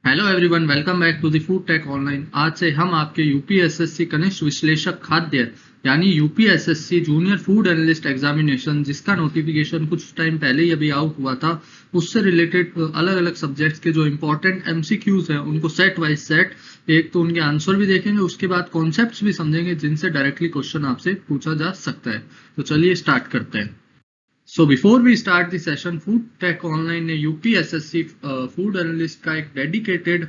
Hello everyone, welcome back to the Food Tech Online. आज से हम आपके यूपीएसएससी कनिष्ठ विश्लेषक खाद्य यानी UPSSSC junior food analyst examination, जिसका नोटिफिकेशन कुछ टाइम पहले ही अभी आउट हुआ था, उससे रिलेटेड अलग अलग सब्जेक्ट्स के जो इंपॉर्टेंट एमसीक्यूज हैं उनको सेट वाइज सेट, एक तो उनके आंसर भी देखेंगे, उसके बाद कॉन्सेप्ट्स भी समझेंगे जिनसे डायरेक्टली क्वेश्चन आपसे पूछा जा सकता है। तो चलिए स्टार्ट करते हैं। So before we start the session, Food Tech Online ने यूपीएसएससी फूड एनालिस्ट का एक डेडिकेटेड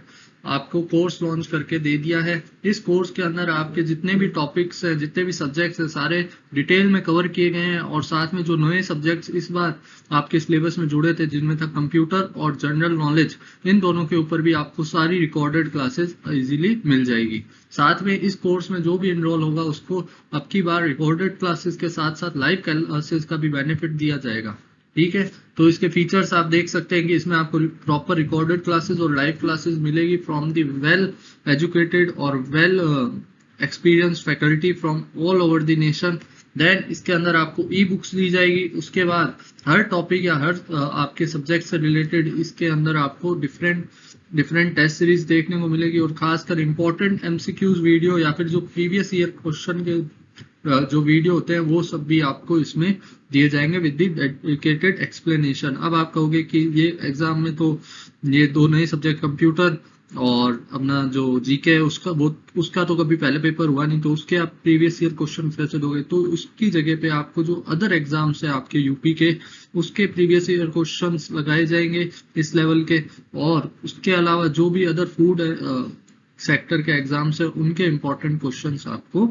आपको कोर्स लॉन्च करके दे दिया है। इस कोर्स के अंदर आपके जितने भी टॉपिक्स हैं, जितने भी सब्जेक्ट्स हैं, सारे डिटेल में कवर किए गए हैं। और साथ में जो नए सब्जेक्ट्स इस बार आपके सिलेबस में जुड़े थे, जिनमें था कंप्यूटर और जनरल नॉलेज, इन दोनों के ऊपर भी आपको सारी रिकॉर्डेड क्लासेस इजीली मिल जाएगी। साथ में इस कोर्स में जो भी इनरोल होगा उसको अब की बार रिकॉर्डेड क्लासेस के साथ साथ लाइव क्लासेस का भी बेनिफिट दिया जाएगा। ठीक है, तो इसके फीचर्स आप देख सकते हैं कि इसमें आपको प्रॉपर रिकॉर्डेड क्लासेस और लाइव क्लासेस मिलेगी फ्रॉम द वेल एजुकेटेड और well experience faculty from all over the nation. Then इसके अंदर आपको ई बुक्स दी जाएगी। उसके बाद हर टॉपिक या हर आपके सब्जेक्ट से रिलेटेड इसके अंदर आपको डिफरेंट टेस्ट सीरीज देखने को मिलेगी, और खासकर इंपॉर्टेंट एमसीक्यूज वीडियो या फिर जो प्रीवियस ईयर क्वेश्चन के जो वीडियो होते हैं वो सब भी आपको इसमें दिए जाएंगे विद द डेडिकेटेड एक्सप्लेनेशन। अब आप कहोगे कि ये एग्जाम में तो ये दो नए सब्जेक्ट कंप्यूटर और अपना जो जीके है उसका तो कभी पहले पेपर हुआ नहीं, तो उसके आप प्रीवियस ईयर क्वेश्चन कैसे दोगे? तो उसकी जगह पे आपको जो अदर एग्जाम्स है आपके यूपी के, उसके प्रीवियस ईयर क्वेश्चंस लगाए जाएंगे इस लेवल के। और उसके अलावा जो भी अदर फूड सेक्टर के एग्जाम्स है उनके इंपॉर्टेंट क्वेश्चंस आपको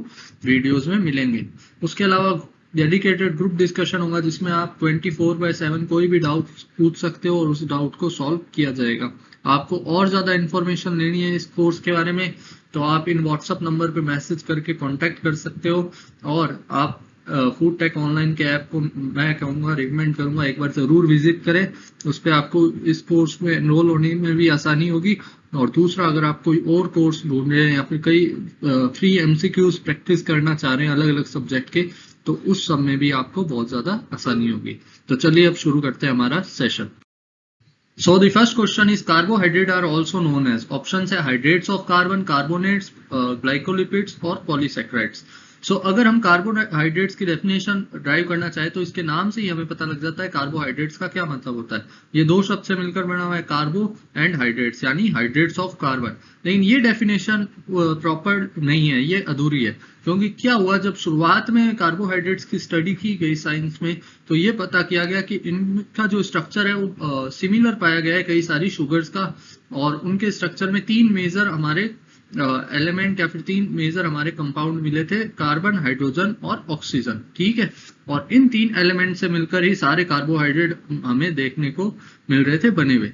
वीडियोस में मिलेंगे। उसके अलावा डेडिकेटेड ग्रुप डिस्कशन होगा, जिसमें आप 24/7 कोई भी डाउट पूछ सकते हो और उस डाउट को सॉल्व किया जाएगा। आपको और ज्यादा इंफॉर्मेशन लेनी है इस कोर्स के बारे में तो आप इन व्हाट्सएप नंबर पे मैसेज करके कांटेक्ट कर सकते हो। और आप फूड टेक ऑनलाइन के ऐप को मैं कहूँगा, रिकमेंड करूंगा, एक बार जरूर विजिट करें। उस पर आपको इस कोर्स में एनरोल होने में भी आसानी होगी। और दूसरा, अगर आप कोई और कोर्स ढूंढ रहे हैं या फिर कई फ्री एमसीक्यूज प्रैक्टिस करना चाह रहे हैं अलग अलग सब्जेक्ट के, तो उस सब में भी आपको बहुत ज्यादा आसानी होगी। तो चलिए अब शुरू करते हैं हमारा session. So the first question is carbohydrates are also known as, options है hydrates of carbon, carbonates, glycolipids और polysaccharides। सो अगर हम कार्बोहाइड्रेट्स की डेफिनेशन ड्राइव करना चाहे तो इसके नाम से ही हमें पता लग जाता है कार्बोहाइड्रेट्स का क्या मतलब होता है। ये दो शब्द से मिलकर बना हुआ है, कार्बो एंड हाइड्रेट्स, यानी हाइड्रेट्स ऑफ कार्बन। लेकिन ये डेफिनेशन प्रॉपर नहीं है, ये अधूरी है। क्योंकि क्या हुआ, जब शुरुआत में कार्बोहाइड्रेट्स की स्टडी की गई साइंस में, तो ये पता किया गया कि इनका जो स्ट्रक्चर है वो सिमिलर पाया गया है कई सारी शुगर्स का। और उनके स्ट्रक्चर में तीन मेजर हमारे एलिमेंट या फिर तीन मेजर हमारे कंपाउंड मिले थे, कार्बन, हाइड्रोजन और ऑक्सीजन। ठीक है, और इन तीन एलिमेंट से मिलकर ही सारे कार्बोहाइड्रेट हमें देखने को मिल रहे थे बने हुए।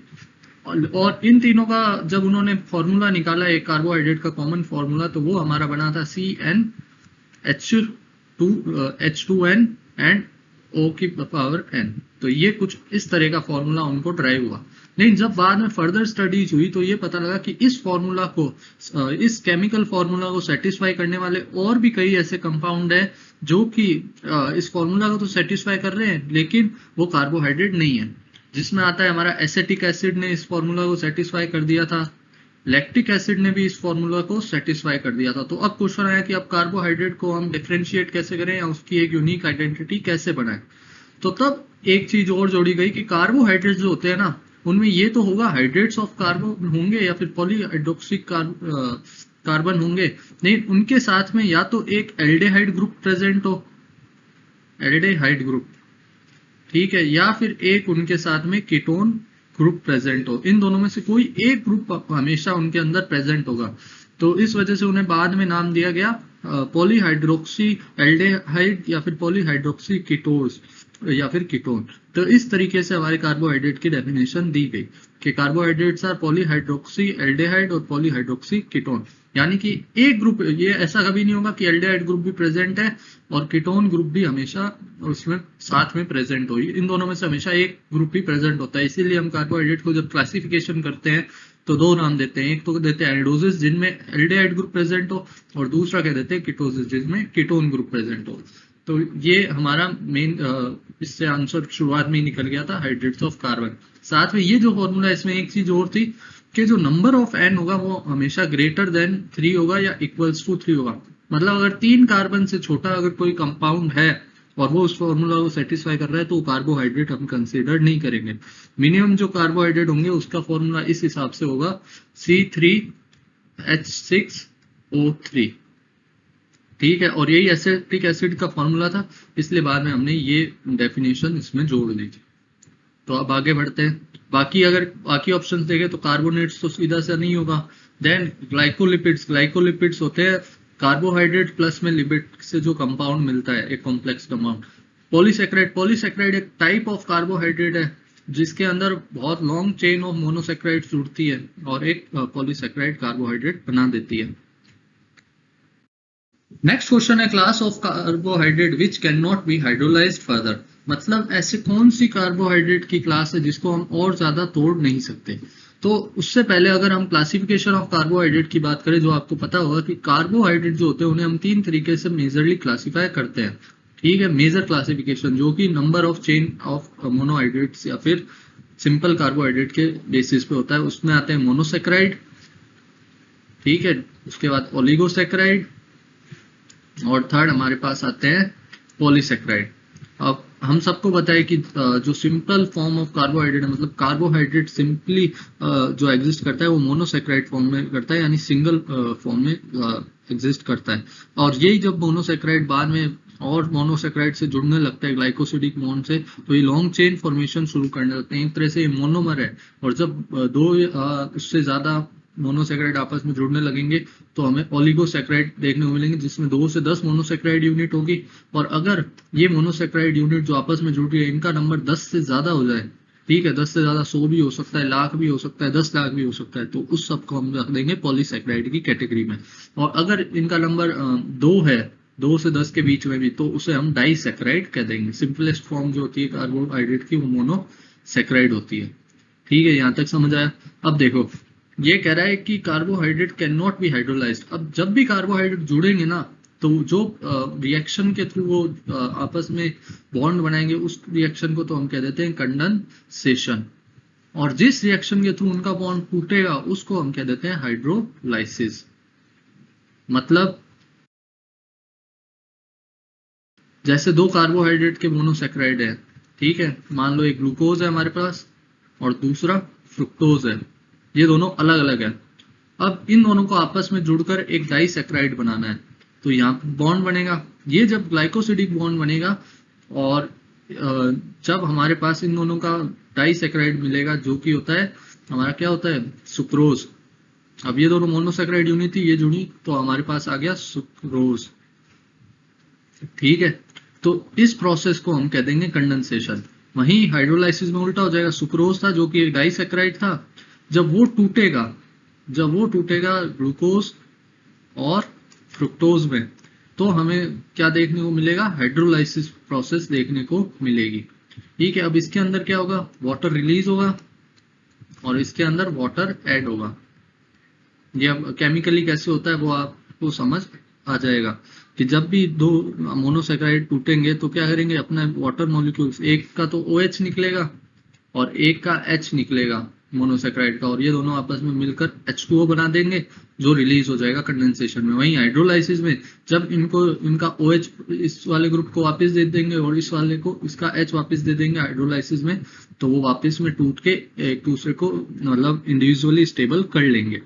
और इन तीनों का जब उन्होंने फॉर्मूला निकाला, एक कार्बोहाइड्रेट का कॉमन फॉर्मूला, तो वो हमारा बना था CnH2n एंड O की पावर n। तो ये कुछ इस तरह का फॉर्मूला उनको ड्राइव हुआ। लेकिन जब बाद में फर्दर स्टडीज हुई तो ये पता लगा कि इस फॉर्मूला को, इस केमिकल फॉर्मूला को सेटिस्फाई करने वाले और भी कई ऐसे कंपाउंड है जो कि इस फॉर्मूला को तो सेटिस्फाई कर रहे हैं लेकिन वो कार्बोहाइड्रेट नहीं है। जिसमें आता है हमारा एसिटिक एसिड ने इस फॉर्मूला को सेटिस्फाई कर दिया था, लैक्टिक एसिड ने भी इस फॉर्मूला को सेटिस्फाई कर दिया था। तो अब क्वेश्चन आया कि अब कार्बोहाइड्रेट को हम डिफरेंशिएट कैसे करें या उसकी एक यूनिक आइडेंटिटी कैसे बनाएं। तो तब एक चीज और जोड़ी गई कि कार्बोहाइड्रेट जो होते हैं ना, उनमें ये तो होगा हाइड्रेट्स ऑफ कार्बन होंगे या फिर पॉलीहाइड्रोक्सी कार्बन होंगे, लेकिन उनके साथ में या तो एक एल्डेहाइड ग्रुप प्रेजेंट हो, एल्डेहाइड ग्रुप, ठीक है, या फिर एक उनके साथ में कीटोन ग्रुप प्रेजेंट हो। इन दोनों में से कोई एक ग्रुप हमेशा उनके अंदर प्रेजेंट होगा। तो इस वजह से उन्हें बाद में नाम दिया गया पॉलीहाइड्रोक्सी एल्डेहाइड या फिर पॉलीहाइड्रोक्सी कीटोन्स या फिर कीटोन। तो इस तरीके से हमारे कार्बोहाइड्रेट की डेफिनेशन दी गई कि कार्बोहाइड्रेट्स आर पॉलीहाइड्रोक्सी एल्डेहाइड और पॉलीहाइड्रोक्सी कीटोन। यानी कि एक ग्रुप, ये ऐसा कभी नहीं होगा कि एल्डेहाइड ग्रुप भी प्रेजेंट है और कीटोन ग्रुप भी हमेशा उसमें साथ में प्रेजेंट हो। इन दोनों में से हमेशा एक ग्रुप ही प्रेजेंट होता है। इसीलिए हम कार्बोहाइड्रेट को जब क्लासिफिकेशन करते हैं तो दो नाम देते हैं, एक तो देते हैं एल्डोसिस जिनमें एल्डेहाइड ग्रुप प्रेजेंट हो, और दूसरा कह देते हैं कीटोसिस जिसमें कीटोन ग्रुप प्रेजेंट हो। तो ये हमारा मेन इससे आंसर शुरुआत में ही निकल गया था, हाइड्रेट्स ऑफ कार्बन। साथ में ये जो फॉर्मूला, इसमें एक चीज और थी कि जो नंबर ऑफ एन होगा वो हमेशा ग्रेटर देन 3 होगा या इक्वल्स टू 3 होगा। मतलब अगर 3 कार्बन से छोटा अगर कोई कंपाउंड है और वो उस फॉर्मूला को सेटिस्फाई कर रहा है तो कार्बोहाइड्रेट हम कंसीडर नहीं करेंगे। मिनिमम जो कार्बोहाइड्रेट होंगे उसका फॉर्मूला इस हिसाब से होगा C3H6O3। ठीक है, और यही एसिटिक एसिड का फॉर्मूला था, इसलिए बाद में हमने ये डेफिनेशन इसमें जोड़ दी थी। तो अब आगे बढ़ते हैं। बाकी ऑप्शन देखें तो कार्बोनेट्स तो सीधा सा नहीं होगा। देन ग्लाइकोलिपिड्स होते हैं कार्बोहाइड्रेट प्लस में लिपिड से जो कंपाउंड मिलता है, एक कॉम्प्लेक्स कंपाउंड। पॉलीसेक्राइड एक टाइप ऑफ कार्बोहाइड्रेट है जिसके अंदर बहुत लॉन्ग चेन ऑफ मोनोसेक्राइड जुड़ती है और एक पॉलीसेक्राइड कार्बोहाइड्रेट बना देती है। नेक्स्ट क्वेश्चन है class of carbohydrate which can not be hydrolysed further. मतलब ऐसे कौन सी कार्बोहाइड्रेट की क्लास है जिसको हम और ज्यादा तोड़ नहीं सकते। तो उससे पहले अगर हम क्लासिफिकेशन ऑफ कार्बोहाइड्रेट की बात करें, जो आपको पता होगा कि कार्बोहाइड्रेट जो होते हैं उन्हें हम 3 तरीके से मेजरली क्लासिफाई करते हैं। ठीक है, मेजर क्लासिफिकेशन जो कि नंबर ऑफ चेन ऑफ मोनोहाइड्रेट्स या फिर सिंपल कार्बोहाइड्रेट के बेसिस पे होता है। उसमें आते हैं मोनोसेक्राइड, ठीक है, उसके बाद ओलिगोसेक्राइड और थर्ड हमारे पास आते हैं पॉलीसेक्राइड। अब हम सबको बताए कि जो सिंपल फॉर्म ऑफ कार्बोहाइड्रेट है, मतलब कार्बोहाइड्रेट सिंपली जो एग्जिस्ट करता है वो मोनोसेक्राइड फॉर्म में करता है, यानी सिंगल फॉर्म में एग्जिस्ट करता है। और यही जब मोनोसेक्राइड बाद में और मोनोसेक्राइड से जुड़ने लगता है ग्लाइकोसिडिक बॉन्ड से, तो ये लॉन्ग चेन फॉर्मेशन शुरू करने लगते हैं। एक तरह से ये मोनोमर है, और जब दो उससे ज्यादा मोनोसेक्राइड आपस में जुड़ने लगेंगे तो हमें ओलिगोसेक्राइड देखने को मिलेंगे, जिसमें 2 से 10 मोनोसेक्राइड यूनिट होगी। और अगर ये मोनोसेक्राइड यूनिट जो आपस में जुड़ रही है इनका नंबर 10 से ज्यादा हो जाए, ठीक है, 10 से ज्यादा 100 भी हो सकता है, लाख भी हो सकता है, 10 लाख भी हो सकता है, तो उस सब को हम रख देंगे पॉलीसेक्राइड की कैटेगरी में। और अगर इनका नंबर 2 है, 2 से 10 के बीच में भी, तो उसे हम डाइसेक्राइड कह देंगे। सिंपलेस्ट फॉर्म जो होती है कार्बोहाइड्रेट की वो मोनोसेक्राइड होती है। ठीक है, यहां तक समझ आया। अब देखो, ये कह रहा है कि carbohydrate can not be hydrolysed. अब जब भी कार्बोहाइड्रेट जुड़ेंगे ना, तो जो रिएक्शन के थ्रू वो आपस में बॉन्ड बनाएंगे उस रिएक्शन को तो हम कह देते हैं कंडेंसेशन। और जिस रिएक्शन के थ्रू उनका बॉन्ड टूटेगा उसको हम कह देते हैं हाइड्रोलाइसिस। मतलब जैसे 2 कार्बोहाइड्रेट के मोनोसेक्राइड है, ठीक है, मान लो एक ग्लूकोज है हमारे पास और दूसरा फ्रुक्टोज है, ये दोनों अलग अलग है। अब इन दोनों को आपस में जुड़कर एक डाइसेक्राइड बनाना है, तो यहाँ पे बॉन्ड बनेगा। ये जब ग्लाइकोसिडिक बॉन्ड बनेगा और जब हमारे पास इन दोनों का डाइसेक्राइड मिलेगा जो कि होता है हमारा क्या होता है, सुक्रोज। अब ये दोनों मोनोसेक्राइड यूनिट थी, ये जुड़ी तो हमारे पास आ गया सुक्रोज। ठीक है, तो इस प्रोसेस को हम कह देंगे कंडेंसेशन। वहीं हाइड्रोलाइसिस में उल्टा हो जाएगा, सुक्रोज था जो कि एक डाइसेक्राइड था, जब वो टूटेगा ग्लूकोज और फ्रुक्टोज में, तो हमें क्या देखने को मिलेगा, हाइड्रोलाइसिस प्रोसेस देखने को मिलेगी। ठीक है, अब इसके अंदर क्या होगा, वाटर रिलीज होगा और इसके अंदर वाटर ऐड होगा। ये अब केमिकली कैसे होता है वो आपको समझ आ जाएगा कि जब भी 2 मोनोसेक्राइड टूटेंगे तो क्या करेंगे, अपना वाटर मॉलिक्यूल्स, एक का तो OH निकलेगा और एक का H निकलेगा मोनोसेक्राइड का, और ये दोनों आपस में मिलकर H2O बना देंगे जो रिलीज हो जाएगा कंडेंसेशन में। वहीं हाइड्रोलाइसिस में जब इनका OH इस वाले ग्रुप को वापस दे देंगे और इस वाले को इसका H वापस दे देंगे हाइड्रोलाइसिस में, तो वो वापस में टूट के एक दूसरे को मतलब इंडिविजुअली स्टेबल कर लेंगे।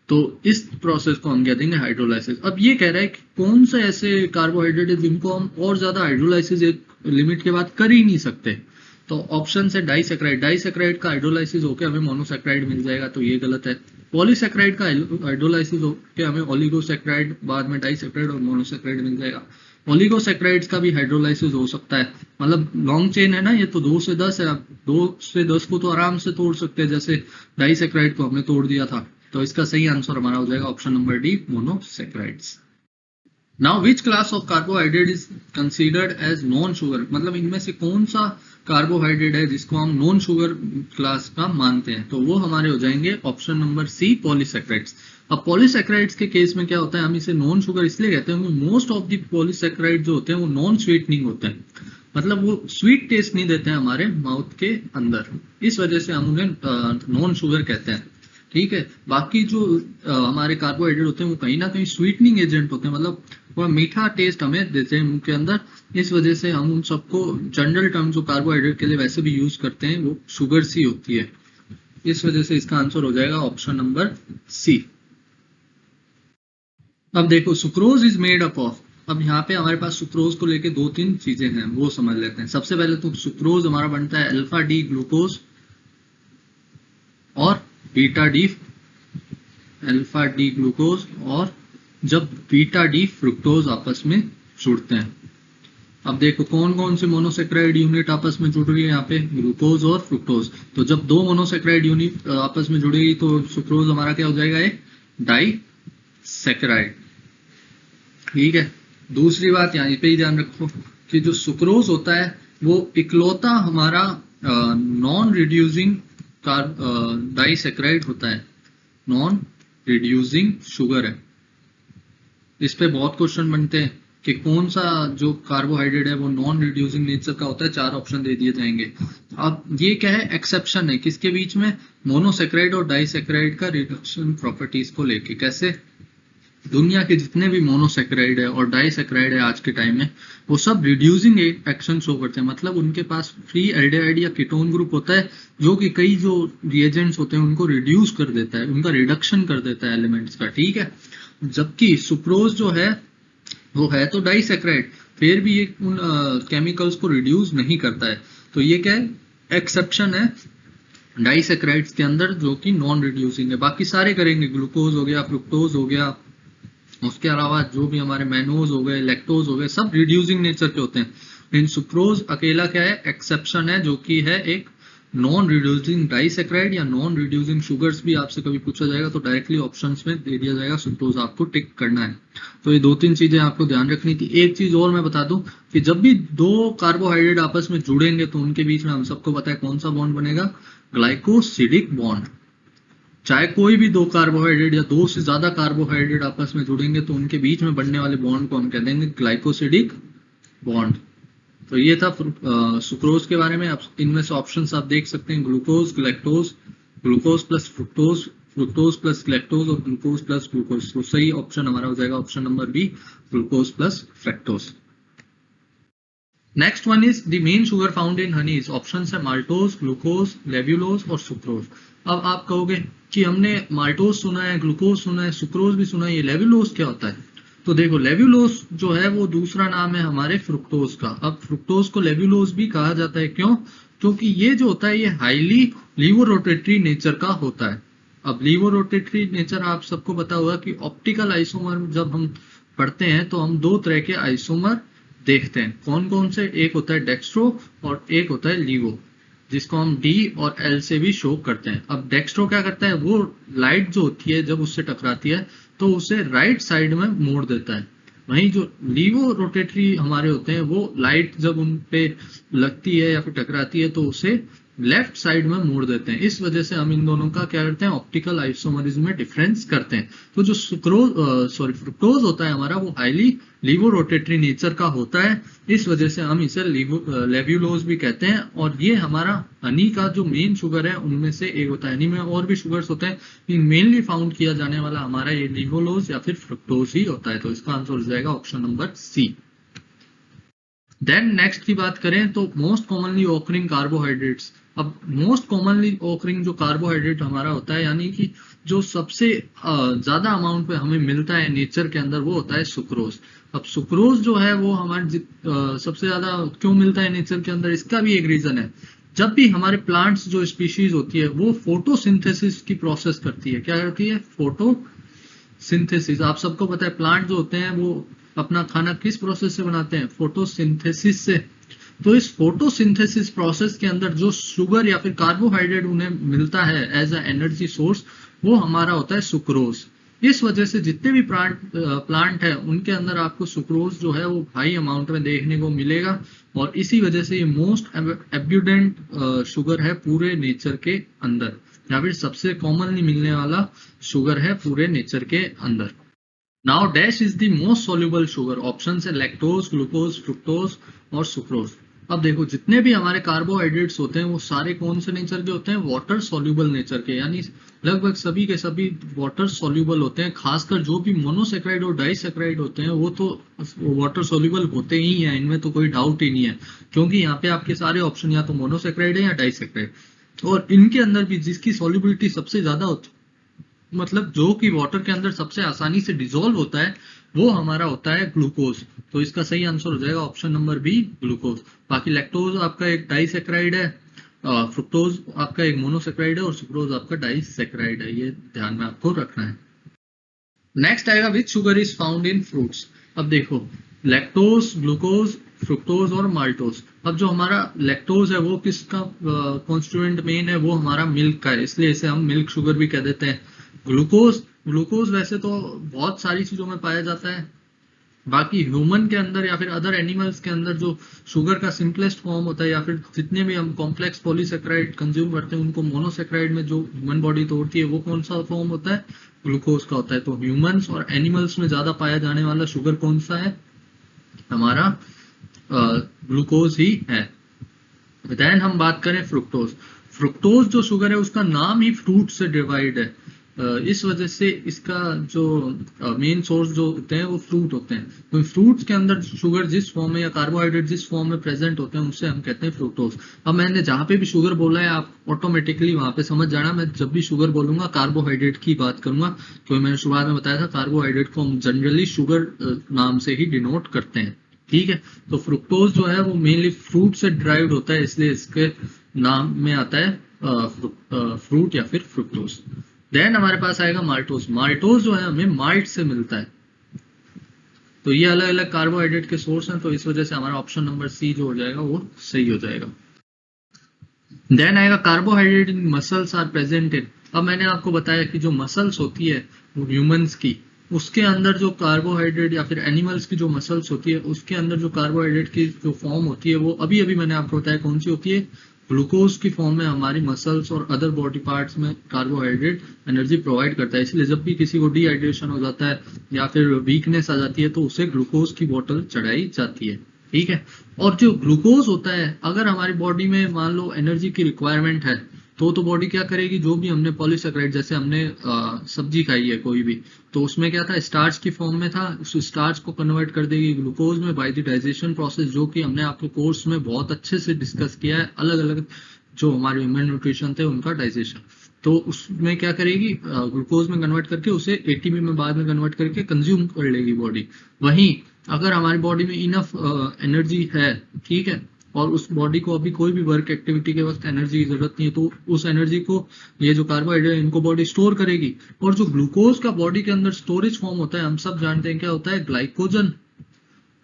तो इस प्रोसेस को हम कह देंगे हाइड्रोलाइसिस। अब ये कह रहा है कि कौन से ऐसे कार्बोहाइड्रेट है जिनको हम और ज्यादा हाइड्रोलाइसिस एक लिमिट के बाद कर ही नहीं सकते। तो ऑप्शन है डाइसेक्राइड का हाइड्रोलाइसिस होकर हमें मोनोसेक्राइड मिल जाएगा, तो ये गलत है। पॉलीसेक्राइड का हाइड्रोलाइसिस होकर हमें ओलिगोसेक्राइड, बाद में डाइसेक्राइड और मोनोसेक्राइड मिल जाएगा। ओलिगोसेक्राइड्स का भी हाइड्रोलाइसिस हो सकता है, मतलब लॉन्ग चेन है ना, ये तो 2 से 10 है। अब 2 से 10 को तो आराम से तोड़ सकते हैं, जैसे डाइसेक्राइड को हमने तोड़ दिया था। तो इसका सही आंसर हमारा हो जाएगा option number D, monosaccharides. Now which class of carbohydrate is considered as non sugar. मतलब इनमें से कौन सा कार्बोहाइड्रेट है जिसको हम नॉन शुगर क्लास का मानते हैं, तो वो हमारे हो जाएंगे ऑप्शन नंबर सी, पॉलीसेक्राइड्स। अब पॉलीसेक्राइड्स के केस में क्या होता है, हम इसे नॉन शुगर इसलिए कहते हैं क्योंकि मोस्ट ऑफ द पॉलीसेक्राइड जो होते हैं वो नॉन स्वीटनिंग होते हैं, मतलब वो स्वीट टेस्ट नहीं देते हैं हमारे माउथ के अंदर, इस वजह से हम उन्हें नॉन शुगर कहते हैं। ठीक है। बाकी जो हमारे कार्बोहाइड्रेट होते हैं वो कहीं ना कहीं स्वीटनिंग एजेंट होते हैं, मतलब वो मीठा टेस्ट हमें देते हैं मुंह के अंदर। इस वजह से हम उन सबको जनरल टर्म जो कार्बोहाइड्रेट के लिए वैसे भी यूज करते हैं वो शुगर सी होती है। इस वजह से इसका आंसर हो जाएगा ऑप्शन नंबर सी। अब देखो sucrose is made up of, अब यहाँ पे हमारे पास सुक्रोज को लेके दो तीन चीजें हैं वो समझ लेते हैं। सबसे पहले तो सुक्रोज हमारा बनता है अल्फा डी ग्लूकोज और beta D, alpha D glucose और जब बीटा डी फ्रुक्टोज आपस में जुड़ते हैं। अब देखो कौन कौन से मोनोसेक्राइड यूनिट आपस में जुड़ रही है यहाँ पे, ग्लूकोज और फ्रुक्टोज। तो जब दो मोनोसेक्राइड यूनिट आपस में जुड़ेगी तो सुक्रोज हमारा क्या हो जाएगा, एक डाई सेक्राइड। ठीक है। दूसरी बात यहाँ पे ही ध्यान रखो कि जो सुक्रोज होता है वो इकलौता हमारा नॉन रिड्यूसिंग डाइसेक्राइड होता है, नॉन रिड्यूसिंग शुगर है। इस पे बहुत क्वेश्चन बनते हैं कि कौन सा जो कार्बोहाइड्रेट है वो नॉन रिड्यूसिंग नेचर का होता है, 4 ऑप्शन दे दिए जाएंगे। अब ये क्या है, एक्सेप्शन है किसके बीच में, मोनोसेक्राइड और डाइसेक्राइड का रिडक्शन प्रॉपर्टीज को लेके। कैसे, दुनिया के जितने भी मोनोसेक्राइड है और डाइसेक्राइड है आज के टाइम में वो सब रिड्यूसिंग एक्शन शो करते हैं, मतलब उनके पास फ्री एल्डिहाइड या कीटोन ग्रुप होता है जो कि कई जो रिएजेंट्स होते हैं उनको रिड्यूस कर देता है, उनका रिडक्शन कर देता है एलिमेंट्स का। ठीक है। जबकि सुक्रोज जो है वो है तो डाइसेक्राइड, फिर भी ये उन केमिकल्स को रिड्यूस नहीं करता है। तो ये क्या है, एक्सेप्शन है डाइसेक्राइड्स के अंदर जो कि नॉन रिड्यूसिंग है। बाकी सारे करेंगे, ग्लूकोज हो गया, फ्रुक्टोज हो गया, उसके अलावा जो भी हमारे मैनोज हो गए, लैक्टोज हो गए, सब रिड्यूसिंग नेचर के होते हैं। लेकिन सुक्रोज अकेला क्या है, एक्सेप्शन है, जो कि है एक नॉन रिड्यूसिंग डाइसेक्राइड या नॉन रिड्यूसिंग शुगर्स भी आपसे कभी पूछा जाएगा तो डायरेक्टली ऑप्शंस में दे दिया जाएगा सुक्रोज, आपको टिक करना है। तो ये दो तीन चीजें आपको ध्यान रखनी थी। एक चीज और मैं बता दूं कि जब भी दो कार्बोहाइड्रेट आपस में जुड़ेंगे तो उनके बीच में हम सबको पता है कौन सा बॉन्ड बनेगा, ग्लाइकोसिडिक बॉन्ड। चाहे कोई भी दो कार्बोहाइड्रेट या दो से ज्यादा कार्बोहाइड्रेट आपस में जुड़ेंगे तो उनके बीच में बनने वाले बॉन्ड को हम कह देंगे ग्लाइकोसिडिक बॉन्ड। तो ये था सुक्रोज के बारे में। आप इनमें से ऑप्शंस आप देख सकते हैं, glucose, galactose, glucose plus fructose, fructose plus galactose और ग्लूकोज प्लस ग्लूकोज। तो सही ऑप्शन हमारा हो जाएगा option number B, glucose plus fructose. Next one is the main sugar found in honey. Option है माल्टोज, ग्लूकोज, लेब्यूलोज और sucrose. अब आप कहोगे कि हमने माल्टोज सुना है, ग्लूकोज सुना है, सुक्रोज भी सुना है, ये लेब्यूलोज क्या होता है। तो देखो लेब्यूलोज जो है वो दूसरा नाम है हमारे फ्रुक्टोज का। अब फ्रुक्टोज को लेब्यूलोज भी कहा जाता है, क्यों, क्योंकि ये जो होता है ये हाईली लीवोरोटेटरी नेचर का होता है। अब लीवोरोटेटरी नेचर आप सबको पता होगा कि ऑप्टिकल आइसोमर जब हम पढ़ते हैं तो हम दो तरह के आइसोमर देखते हैं। कौन कौन से, एक होता है डेक्स्ट्रो और एक होता है लीवो, जिसको हम डी और एल से भी शो करते हैं। अब डेक्स्ट्रो क्या करता है, वो लाइट जो होती है जब उससे टकराती है तो उसे राइट साइड में मोड़ देता है। वहीं जो लीवो रोटेटरी हमारे होते हैं वो लाइट जब उन पे लगती है या फिर टकराती है तो उसे लेफ्ट साइड में मोड़ देते हैं। इस वजह से हम इन दोनों का क्या करते हैं, ऑप्टिकल आइसोमरिज्म में डिफरेंस करते हैं। तो जो फ्रुक्टोज होता है हमारा वो हाईली लीवो रोटेटरी नेचर का होता है, इस वजह से हम इसे लेब्यूलोज भी कहते हैं। और ये हमारा हनी का जो मेन शुगर है उनमें से एक होता है। हनी में और भी शुगर्स होते हैं, मेनली फाउंड किया जाने वाला हमारा ये लेब्यूलोज या फिर फ्रुक्टोज ही होता है। तो इसका आंसर हो जाएगा option number C. Then next की बात करें तो मोस्ट कॉमनली ऑकरिंग कार्बोहाइड्रेट्स। अब मोस्ट कॉमनली ऑकरिंग जो कार्बोहाइड्रेट हमारा होता है, यानी कि जो सबसे ज्यादा अमाउंट पे हमें मिलता है नेचर के अंदर, वो होता है सुक्रोज। अब सुक्रोज जो है वो हमारे सबसे ज्यादा क्यों मिलता है नेचर के अंदर, इसका भी एक रीजन है। जब भी हमारे प्लांट्स जो स्पीशीज होती है वो फोटोसिंथेसिस की प्रोसेस करती है। क्या करती है, फोटोसिंथेसिस। आप सबको पता है प्लांट जो होते हैं वो अपना खाना किस प्रोसेस से बनाते हैं, फोटोसिंथेसिस से। तो इस फोटोसिंथेसिस प्रोसेस के अंदर जो शुगर या फिर कार्बोहाइड्रेट उन्हें मिलता है एज अ एनर्जी सोर्स, वो हमारा होता है सुक्रोज। इस वजह से जितने भी प्लांट है उनके अंदर आपको सुक्रोज जो है वो हाई अमाउंट में देखने को मिलेगा। और इसी वजह से ये मोस्ट एब्यूडेंट शुगर है पूरे नेचर के अंदर, या फिर सबसे कॉमनली मिलने वाला शुगर है पूरे नेचर के अंदर। Now dash is the most soluble sugar. Option है लैक्टोज, ग्लूकोज, फ्रुक्टोज और सुक्रोज। अब देखो जितने भी हमारे कार्बोहाइड्रेट्स होते हैं वो सारे कौन से नेचर के होते हैं, वाटर सॉल्यूबल नेचर के, यानी लगभग सभी के सभी वाटर सॉल्यूबल होते हैं। खासकर जो भी मोनोसेक्राइड और डाइसेक्राइड होते हैं वो तो वाटर सॉल्यूबल होते ही हैं, इनमें तो कोई डाउट ही नहीं है, क्योंकि यहाँ पे आपके सारे ऑप्शन या तो मोनोसेक्राइड है या डाइसेक्राइड। और इनके अंदर भी जिसकी सॉल्युबिलिटी सबसे ज्यादा होती, मतलब जो कि वाटर के अंदर सबसे आसानी से डिसॉल्व होता है, वो हमारा होता है ग्लूकोज। तो इसका सही आंसर हो जाएगा ऑप्शन नंबर बी, ग्लूकोज। बाकी लैक्टोज आपका एक डाइसेक्राइड है, फ्रुक्टोज आपका एक मोनोसेक्राइड है और सुक्रोज आपका डाइसेक्राइड है, ये ध्यान में आपको रखना है। नेक्स्ट आएगा which sugar is found in fruits. अब देखो लैक्टोज, ग्लूकोज, फ्रुक्टोज और माल्टोज। अब जो हमारा लैक्टोज है वो किसका कॉन्स्टिट्यूएंट मेन है, वो हमारा मिल्क का है, इसलिए इसे हम मिल्क शुगर भी कह देते हैं। ग्लूकोज, ग्लूकोज वैसे तो बहुत सारी चीजों में पाया जाता है, बाकी ह्यूमन के अंदर या फिर अदर एनिमल्स के अंदर जो शुगर का सिंपलेस्ट फॉर्म होता है, या फिर जितने भी हम कॉम्प्लेक्स पॉलीसेक्राइड कंज्यूम करते हैं उनको मोनोसेक्राइड में जो ह्यूमन बॉडी तोड़ती है, वो कौन सा फॉर्म होता है, ग्लूकोज का होता है। तो ह्यूमंस और एनिमल्स में ज्यादा पाया जाने वाला शुगर कौन सा है, हमारा ग्लूकोज ही है। देन हम बात करें फ्रुक्टोज। फ्रुक्टोज जो शुगर है उसका नाम ही फ्रूट से डिवाइड है, इस वजह से इसका जो मेन सोर्स जो होते हैं वो फ्रूट होते हैं। तो फ्रूट्स के अंदर शुगर जिस फॉर्म में या कार्बोहाइड्रेट जिस फॉर्म में प्रेजेंट होते हैं उसे हम कहते हैं फ्रुक्टोज। अब मैंने जहां पे भी शुगर बोला है आप ऑटोमेटिकली वहां पे समझ जाना, मैं जब भी शुगर बोलूंगा कार्बोहाइड्रेट की बात करूंगा, क्योंकि मैंने शुरुआत में बताया था कार्बोहाइड्रेट को हम जनरली शुगर नाम से ही डिनोट करते हैं, ठीक है। तो फ्रुक्टोज जो है वो मेनली फ्रूट से ड्राइव्ड होता है, इसलिए इसके नाम में आता है फ्रूट या फिर फ्रुक्टोज। देन हमारे पास आएगा माल्टोज। माल्टोज जो है हमें माल्ट से मिलता है, तो ये अलग अलग कार्बोहाइड्रेट के सोर्स हैं, तो इस वजह से हमारा ऑप्शन नंबर सी जो हो जाएगा वो सही हो जाएगा। देन आएगा carbohydrate in muscles are present in. अब मैंने आपको बताया कि जो मसल्स होती है ह्यूमंस की, उसके अंदर जो कार्बोहाइड्रेट या फिर एनिमल्स की जो मसल्स होती है उसके अंदर जो कार्बोहाइड्रेट की जो फॉर्म होती है वो अभी अभी मैंने आपको बताया कौन सी होती है, ग्लूकोज की फॉर्म में हमारी मसल्स और अदर बॉडी पार्ट्स में कार्बोहाइड्रेट एनर्जी प्रोवाइड करता है। इसलिए जब भी किसी को डिहाइड्रेशन हो जाता है या फिर वीकनेस आ जाती है तो उसे ग्लूकोज की बोतल चढ़ाई जाती है, ठीक है। और जो ग्लूकोज होता है, अगर हमारी बॉडी में मान लो एनर्जी की रिक्वायरमेंट है तो बॉडी क्या करेगी, जो भी हमने पॉलीसेक्राइड जैसे हमने सब्जी खाई है कोई भी, तो उसमें क्या था, स्टार्च की फॉर्म में था, उस स्टार्च को कन्वर्ट कर देगी ग्लूकोज में बाय द डाइजेशन प्रोसेस, जो कि हमने आपके कोर्स में बहुत अच्छे से डिस्कस किया है, अलग अलग जो हमारे ह्यूमन न्यूट्रिशन थे उनका डाइजेशन। तो उसमें क्या करेगी, ग्लूकोज में कन्वर्ट करके उसे एटीपी में बाद में कन्वर्ट करके कंज्यूम कर लेगी बॉडी। वहीं अगर हमारी बॉडी में इनफ एनर्जी है, ठीक है, और उस बॉडी को अभी कोई भी वर्क एक्टिविटी के वक्त एनर्जी की जरूरत नहीं है, तो उस एनर्जी को ये जो कार्बोहाइड्रेट इनको बॉडी स्टोर करेगी। और जो ग्लूकोज का बॉडी के अंदर स्टोरेज फॉर्म होता है, हम सब जानते हैं क्या होता है, ग्लाइकोजन,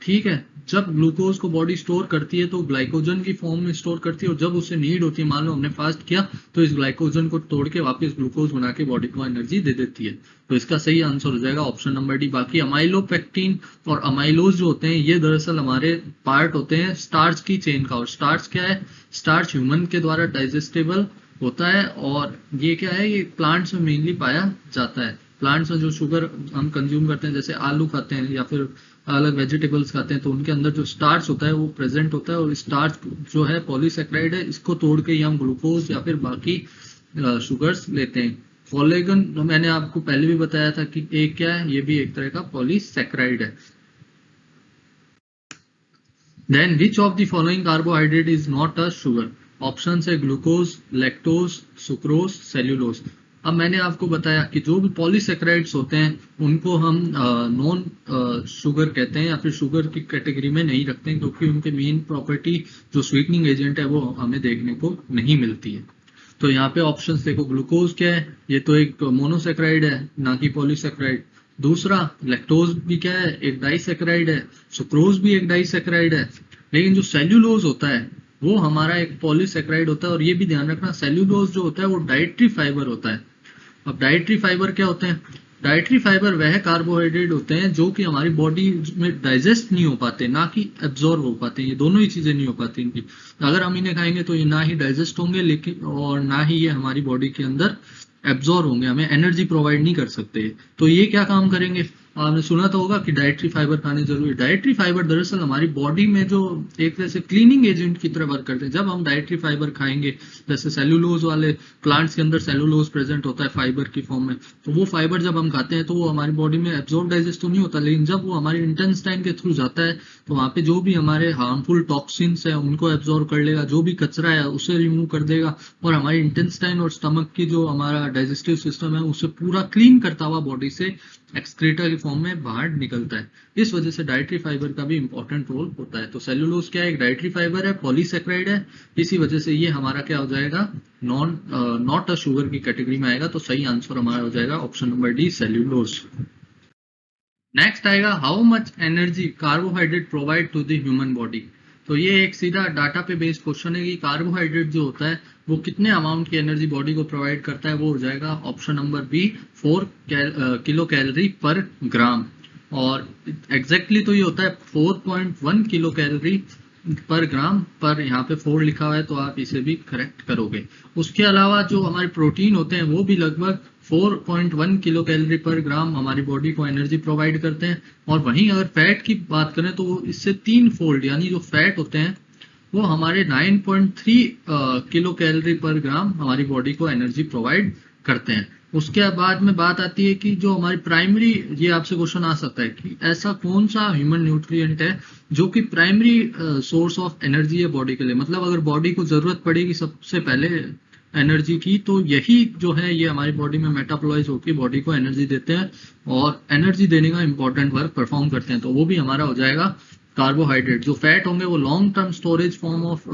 ठीक है। जब ग्लूकोज को बॉडी स्टोर करती है तो ग्लाइकोजन की फॉर्म में स्टोर करती है, और जब उसे नीड होती है, मान लो हमने फास्ट किया, तो इस ग्लाइकोजन को तोड़ के वापस ग्लूकोज बना के बॉडी को एनर्जी दे देती है। तो इसका सही आंसर हो जाएगा ऑप्शन नंबर डी। बाकी अमाइलोपेक्टिन और अमाइलोज जो होते हैं ये दरअसल हमारे पार्ट होते हैं स्टार्च की चेन का। और स्टार्च क्या है, स्टार्च ह्यूमन के द्वारा डाइजेस्टेबल होता है, और ये क्या है, ये प्लांट्स में मेनली पाया जाता है। प्लांट्स में जो शुगर हम कंज्यूम करते हैं, जैसे आलू खाते हैं या फिर अलग वेजिटेबल्स खाते हैं, तो उनके अंदर जो स्टार्च होता है वो प्रेजेंट होता है, और स्टार्च जो है पॉलीसेक्राइड है, इसको तोड़ के ही हम ग्लूकोज या फिर बाकी शुगर्स लेते हैं। कोलेजन मैंने आपको पहले भी बताया था कि एक क्या है, ये भी एक तरह का पॉलीसेक्राइड है। Then which of the following carbohydrate is not a sugar. Option है ग्लूकोज, लैक्टोज, सुक्रोज, सेल्यूलोज। अब मैंने आपको बताया कि जो भी पॉलीसेक्राइड्स होते हैं उनको हम नॉन शुगर कहते हैं या फिर शुगर की कैटेगरी में नहीं रखते हैं, क्योंकि उनके मेन प्रॉपर्टी जो स्वीटनिंग एजेंट है वो हमें देखने को नहीं मिलती है। तो यहाँ पे ऑप्शंस देखो, ग्लूकोज क्या है, ये तो एक मोनोसेक्राइड है ना कि पॉलीसेक्राइड। दूसरा लैक्टोज भी क्या है, एक डाइसेक्राइड है। सुक्रोज भी एक डाइसेक्राइड है। लेकिन जो सेल्यूलोज होता है वो हमारा एक पॉलीसेक्राइड होता है, और ये भी ध्यान रखना सेल्यूलोज जो होता है वो डाइटरी फाइबर होता है। अब डाइटरी फाइबर क्या होते हैं, डाइटरी फाइबर वह कार्बोहाइड्रेट होते हैं जो कि हमारी बॉडी में डाइजेस्ट नहीं हो पाते, ना कि एब्जॉर्ब हो पाते हैं। ये दोनों ही चीजें नहीं हो पाती इनकी। अगर हम इन्हें खाएंगे तो ये ना ही डाइजेस्ट होंगे, लेकिन और ना ही ये हमारी बॉडी के अंदर एब्जॉर्ब होंगे, हमें एनर्जी प्रोवाइड नहीं कर सकते। तो ये क्या काम करेंगे, आपने सुना तो होगा कि डाइटरी फाइबर खाने जरूरी है। डाइटरी फाइबर दरअसल हमारी बॉडी में जो एक तरह से क्लीनिंग एजेंट की तरह वर्क करते हैं। जब हम डाइटरी फाइबर खाएंगे, जैसे सेलुलोज वाले प्लांट्स के अंदर सेलुलोज प्रेजेंट होता है फाइबर की फॉर्म में, तो वो फाइबर जब हम खाते हैं तो वो हमारी बॉडी में एब्जॉर्ब डाइजेस्ट तो नहीं होता, लेकिन जब वो हमारे इंटेस्टाइन के थ्रू जाता है तो वहाँ पे जो भी हमारे हार्मफुल टॉक्सिन्स है उनको एब्जॉर्ब कर लेगा, जो भी कचरा है उसे रिमूव कर देगा, और हमारी इंटेस्टाइन और स्टमक की जो हमारा डाइजेस्टिव सिस्टम है उसे पूरा क्लीन करता हुआ बॉडी से एक्सक्रीटा की फॉर्म में बाहर निकलता है। इस वजह से डाइटरी फाइबर का भी इंपॉर्टेंट रोल होता है। तो सेलुलोज क्या है? एक डाइटरी फाइबर है, पॉलीसेक्राइड है, इसी वजह से ये हमारा क्या हो जाएगा? नॉट अ शुगर की कैटेगरी में आएगा। तो सही आंसर हमारा हो जाएगा option number D, cellulose. Next आएगा, how much energy carbohydrate provide to the human body. तो ये एक सीधा डाटा पे बेस्ड क्वेश्चन है कि कार्बोहाइड्रेट जो होता है वो कितने अमाउंट की एनर्जी बॉडी को प्रोवाइड करता है। वो हो जाएगा option number B, 4 kilo calorie per gram. और एग्जैक्टली तो ये होता है 4.1 किलो कैलोरी पर ग्राम, पर यहाँ पे 4 लिखा हुआ है तो आप इसे भी करेक्ट करोगे। उसके अलावा जो हमारे प्रोटीन होते हैं वो भी लगभग 4.1 किलो कैलोरी पर ग्राम हमारी बॉडी को एनर्जी प्रोवाइड करते हैं। और वहीं अगर फैट की बात करें तो वो इससे 3 फोल्ड, यानी जो फैट होते हैं वो हमारे 9.3 किलो कैलोरी पर ग्राम हमारी बॉडी को एनर्जी प्रोवाइड करते हैं। उसके बाद में बात आती है कि जो हमारी प्राइमरी, ये आपसे क्वेश्चन आ सकता है कि ऐसा कौन सा ह्यूमन न्यूट्रिएंट है जो कि प्राइमरी सोर्स ऑफ एनर्जी है बॉडी के लिए, मतलब अगर बॉडी को जरूरत पड़ेगी सबसे पहले एनर्जी की तो यही जो है ये हमारी बॉडी में मेटाबोलाइज होकर बॉडी को एनर्जी देते हैं और एनर्जी देने का इंपॉर्टेंट वर्क परफॉर्म करते हैं। तो वो भी हमारा हो जाएगा कार्बोहाइड्रेट। जो फैट होंगे वो long term storage form of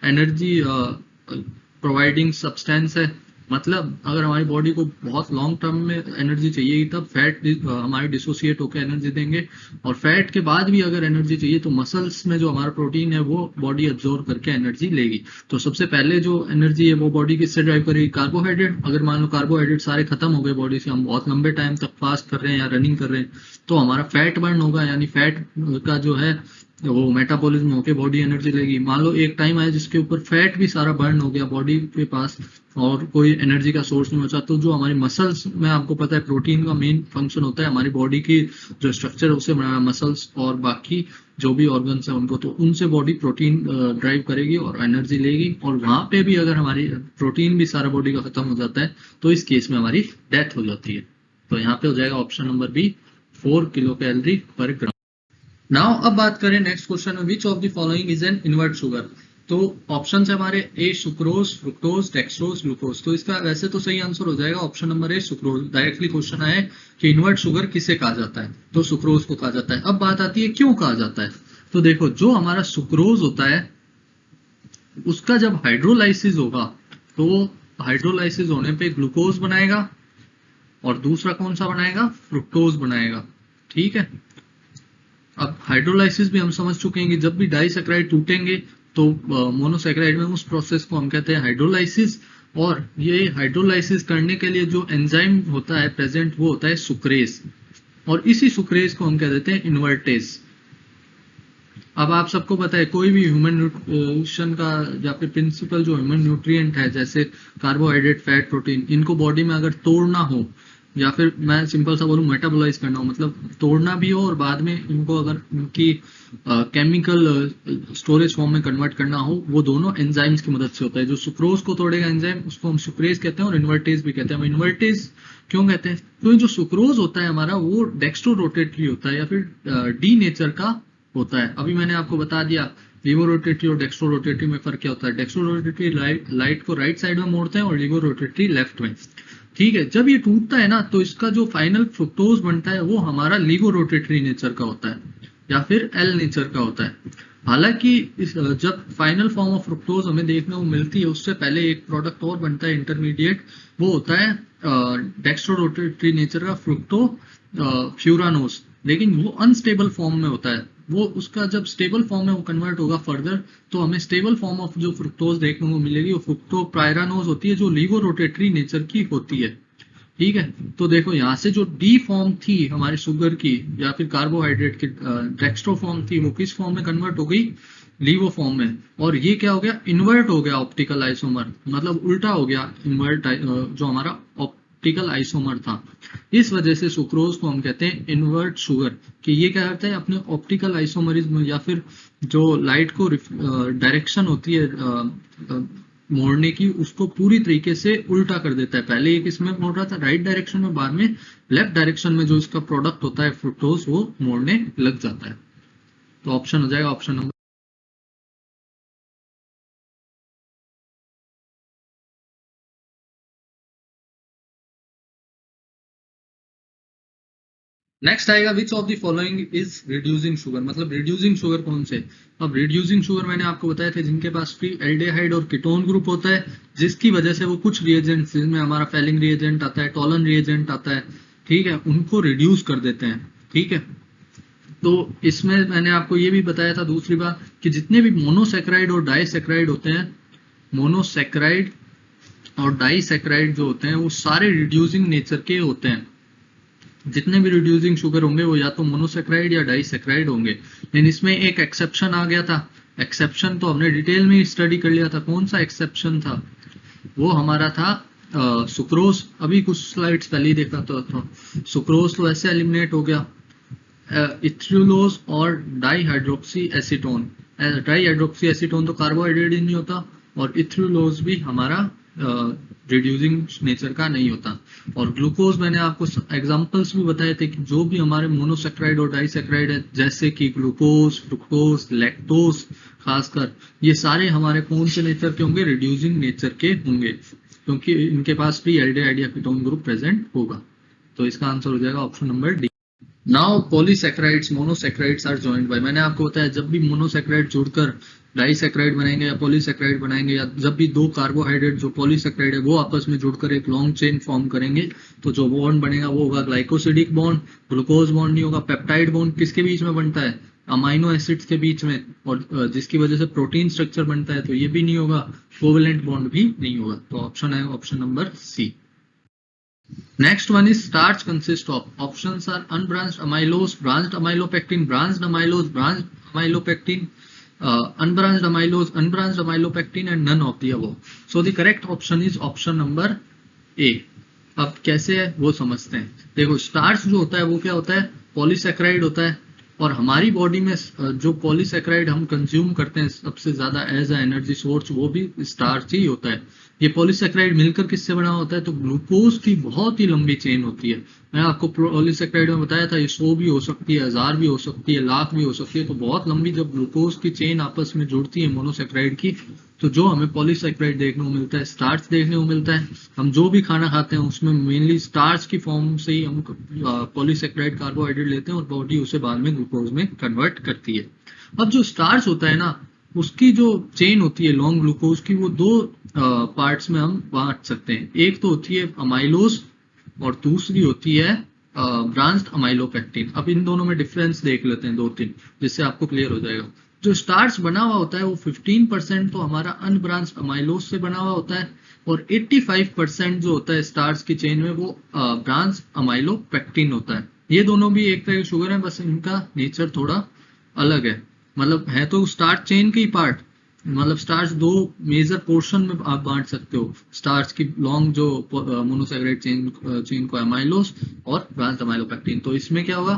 energy providing substance है, मतलब अगर हमारी बॉडी को बहुत लॉन्ग टर्म में एनर्जी चाहिए तब फैट हमारे डिसोसिएट होकर एनर्जी देंगे, और फैट के बाद भी अगर एनर्जी चाहिए तो मसल्स में जो हमारा प्रोटीन है वो बॉडी एब्जॉर्ब करके एनर्जी लेगी। तो सबसे पहले जो एनर्जी है वो बॉडी किससे ड्राइव करेगी? कार्बोहाइड्रेट। अगर मान लो कार्बोहाइड्रेट सारे खत्म हो गए बॉडी से, हम बहुत लंबे टाइम तक फास्ट कर रहे हैं या रनिंग कर रहे हैं, तो हमारा फैट बर्न होगा, यानी फैट का जो है वो मेटाबॉलिज्म होके बॉडी एनर्जी लेगी। मान लो एक टाइम आया जिसके ऊपर फैट भी सारा बर्न हो गया बॉडी के पास और कोई एनर्जी का सोर्स नहीं बचा, तो जो हमारी मसल्स में आपको पता है प्रोटीन का मेन फंक्शन होता है हमारी बॉडी की जो स्ट्रक्चर है उसे बनाना, मसल्स और बाकी जो भी ऑर्गन्स है उनको, तो उनसे बॉडी प्रोटीन ड्राइव करेगी और एनर्जी लेगी। और वहां पे भी अगर हमारी प्रोटीन भी सारा बॉडी का खत्म हो जाता है तो इस केस में हमारी डेथ हो जाती है। तो यहाँ पे हो जाएगा option number B, 4 kilo calorie per gram. Now अब बात करें नेक्स्ट क्वेश्चन में, which of the following is an invert sugar. तो ऑप्शन है हमारे A sucrose, fructose, dextrose, glucose. तो इसका वैसे तो सही आंसर हो जाएगा option number A, sucrose. Directly question आए कि इनवर्ट शुगर किसे कहा जाता है, तो सुक्रोज को कहा जाता है। अब बात आती है क्यों कहा जाता है। तो देखो, जो हमारा सुक्रोज होता है उसका जब हाइड्रोलाइसिस होगा तो हाइड्रोलाइसिस होने पे ग्लूकोज बनाएगा और दूसरा कौन सा बनाएगा? फ्रुक्टोज बनाएगा। ठीक है, अब हाइड्रोलाइसिस भी हम समझ चुके हैं कि जब भी डाइसैकेराइड टूटेंगे तो मोनोसैकेराइड में उस प्रोसेस को हम कहते हैं हाइड्रोलाइसिस। और ये हाइड्रोलाइसिस करने के लिए जो एंजाइम होता है प्रेजेंट वो होता है सुक्रेज, और इसी सुक्रेज को हम कह देते हैं इन्वर्टेज। अब आप सबको पता है कोई भी ह्यूमन न्यूट्रिशन का या फिर प्रिंसिपल जो ह्यूमन न्यूट्रिएंट है जैसे कार्बोहाइड्रेट, फैट, प्रोटीन, इनको बॉडी में अगर तोड़ना हो या फिर मैं सिंपल सा बोलूं मेटाबोलाइज करना हो, मतलब तोड़ना भी हो और बाद में इनको अगर इनकी केमिकल स्टोरेज फॉर्म में कन्वर्ट करना हो, वो दोनों एंजाइम्स की मदद से होता है। जो सुक्रोज को तोड़ेगा एंजाइम उसको हम सुक्रेज कहते हैं और इन्वर्टेज भी कहते हैं। हम इन्वर्टेज क्यों कहते हैं? क्योंकि जो सुक्रोज होता है हमारा वो डेक्स्ट्रो रोटेटरी होता है या फिर डी नेचर का होता है। अभी मैंने आपको बता दिया लीवो रोटेटरी और डेक्स्ट्रो रोटेटरी में फर्क क्या होता है। डेक्स्ट्रो रोटेटरी लाइट को राइट साइड में मोड़ते हैं और लीवो रोटेटरी लेफ्ट में। ठीक है, जब ये टूटता है ना तो इसका जो फाइनल फ्रुक्टोज बनता है वो हमारा लीवो रोटेटरी नेचर का होता है या फिर एल नेचर का होता है। हालांकि जब फाइनल फॉर्म ऑफ फ्रुक्टोज हमें देखने को मिलती है उससे पहले एक प्रोडक्ट और बनता है इंटरमीडिएट, वो होता है डेक्स्ट्रो रोटेटरी नेचर का फ्रुक्टो फ्यूरानोस, लेकिन वो अनस्टेबल फॉर्म में होता है। वो उसका जब स्टेबल फॉर्म में वो कन्वर्ट होगा फर्दर तो हमें स्टेबल फॉर्म ऑफ जो फ्रुक्टोज देखने को मिलेगी वो फ्रुक्टो प्रायरानोज होती है जो लीवो रोटेटरी नेचर की होती है। ठीक है, तो देखो यहाँ से जो डी फॉर्म थी हमारी शुगर की या फिर कार्बोहाइड्रेट की डेक्स्ट्रो फॉर्म थी वो किस फॉर्म में कन्वर्ट हो गई? लीवो फॉर्म में। और ये क्या हो गया? इन्वर्ट हो गया ऑप्टिकल आइसोमर, मतलब उल्टा हो गया इन्वर्ट जो हमारा ऑप्टिकल आइसोमर था। इस वजह से सुक्रोज को हम कहते हैं इन्वर्ट शुगर, कि ये क्या करता है अपने ऑप्टिकल आइसोमरिज्म या फिर जो लाइट को डायरेक्शन होती है मोड़ने की, उसको पूरी तरीके से उल्टा कर देता है। पहले ये किसमें मोड़ रहा था, राइट डायरेक्शन में, बाद में लेफ्ट डायरेक्शन में जो इसका प्रोडक्ट होता है फ्रुक्टोज वो मोड़ने लग जाता है। तो ऑप्शन हो जाएगा ऑप्शन नंबर। नेक्स्ट आएगा विच of the following is reducing sugar, मतलब रिड्यूसिंग शुगर कौन से। अब रिड्यूसिंग शुगर मैंने आपको बताया था जिनके पास फ्री एल्डिहाइड और कीटोन ग्रुप होता है, जिसकी वजह से वो कुछ रिएजेंट जिनमें हमारा फेलिंग रिएजेंट आता है, टॉलन रिएजेंट आता है, ठीक है, उनको रिड्यूस कर देते हैं। ठीक है, तो इसमें मैंने आपको ये भी बताया था दूसरी बात कि जितने भी मोनोसेक्राइड और डाइसेक्राइड होते हैं, मोनोसेक्राइड और डाइसेक्राइड जो होते हैं वो सारे रिड्यूसिंग नेचर के होते हैं। जितने भी रिड्यूसिंग शुगर होंगे वो या तो मोनोसेक्राइड या डाइसेक्राइड होंगे। लेकिन इसमें एक एक्सेप्शन आ गया था, एक्सेप्शन तो हमने डिटेल में स्टडी कर लिया था। कौन सा एक्सेप्शन था, वो हमारा था सुक्रोज। अभी कुछ स्लाइड्स पहले ही देखा तो सुक्रोज तो ऐसे एलिमिनेट हो गया। इथ्रुलोज और डाईहाइड्रोक्सी एसीटोन, डाईहाइड्रोक्सी एसीटोन तो कार्बोहाइड्रेट ही नहीं होता, और इथ्रुलोज भी हमारा रिड्यूसिंग नेचर का नहीं होता। और ग्लूकोज मैंने आपको एग्जांपल्स भी बताए थे कि जो भी हमारे मोनोसेक्राइड और डाइसेक्राइड है, जैसे कि ग्लूकोज, फ्रुक्टोज, लैक्टोज, खासकर ये सारे हमारे कौन से नेचर के होंगे, रिड्यूसिंग नेचर के होंगे, क्योंकि इनके पास फ्री एल्डिहाइड या कीटोन ग्रुप प्रेजेंट होगा। तो इसका आंसर हो जाएगा option number D. Now polysaccharides monosaccharides are joined by, मैंने आपको बताया जब भी मोनोसेक्राइड जुड़कर डाइसेक्राइड बनाएंगे या पॉलीसेक्राइड बनाएंगे, या जब भी दो कार्बोहाइड्रेट जो पॉलीसेक्राइड है वो आपस में जुड़कर एक लॉन्ग चेन फॉर्म करेंगे, तो जो बॉन्ड बनेगा वो होगा ग्लाइकोसिडिक बॉन्ड, ग्लूकोज बॉन्ड नहीं होगा। पेप्टाइड बॉन्ड किसके बीच में बनता है, अमाइनो एसिड्स के बीच में, और जिसकी वजह से प्रोटीन स्ट्रक्चर बनता है, तो ये भी नहीं होगा। कोवेलेंट बॉन्ड भी नहीं होगा। तो ऑप्शन है option number C. Next one is starch consists of. Options are unbranched amylose, branched amylopectin, branched amylose, branched amylopectin, unbranched amylose, unbranched amylopectin, and none of the above. So the correct option is option number A. अब कैसे है वो समझते हैं। देखो starch जो होता है वो क्या होता है, पॉलीसेक्राइड होता है, और हमारी बॉडी में जो पॉलीसेक्राइड हम कंज्यूम करते हैं सबसे ज्यादा एज अ एनर्जी सोर्स, वो भी स्टार्च ही होता है। ये पॉलीसेक्राइड मिलकर किससे बना होता है, तो ग्लूकोज की बहुत ही लंबी चेन होती है। मैंने आपको पॉलीसेक्राइड में बताया था ये 100 भी हो सकती है, 1000 भी हो सकती है, लाख भी हो सकती है। तो बहुत लंबी जब ग्लूकोज की चेन आपस में जुड़ती है मोनोसेक्राइड की, तो जो हमें पॉलीसेक्राइड देखने को मिलता है, स्टार्च देखने को मिलता है। हम जो भी खाना खाते हैं उसमें मेनली स्टार्च की फॉर्म से ही हम पॉलीसेक्राइड कार्बोहाइड्रेट लेते हैं, और बॉडी उसे बाद में ग्लूकोज में कन्वर्ट करती है। अब जो स्टार्च होता है ना, उसकी जो चेन होती है लॉन्ग ग्लूकोज की, वो दो पार्ट्स में हम बांट सकते हैं। एक तो होती है अमाइलोज और दूसरी होती है ब्रांच्ड अमाइलोपेक्टिन। अब इन दोनों में डिफरेंस देख लेते हैं दो तीन, जिससे आपको क्लियर हो जाएगा। जो स्टार्च बना हुआ होता है वो 15% तो हमारा अनब्रांच्ड अमाइलोज से बना हुआ होता है, और 85% जो होता है स्टार्च की चेन में वो ब्रांच अमाइलोपेक्टिन होता है। ये दोनों भी एक तरह की शुगर है, बस इनका नेचर थोड़ा अलग है। मतलब है तो स्टार्च चेन के ही पार्ट, मतलब स्टार्च दो मेजर पोर्शन में आप बांट सकते हो। स्टार्च की लॉन्ग जो मोनोसेक्राइड चेन को अमाइलोज और ब्रांच अमाइलोपेक्टिन। तो इसमें क्या होगा,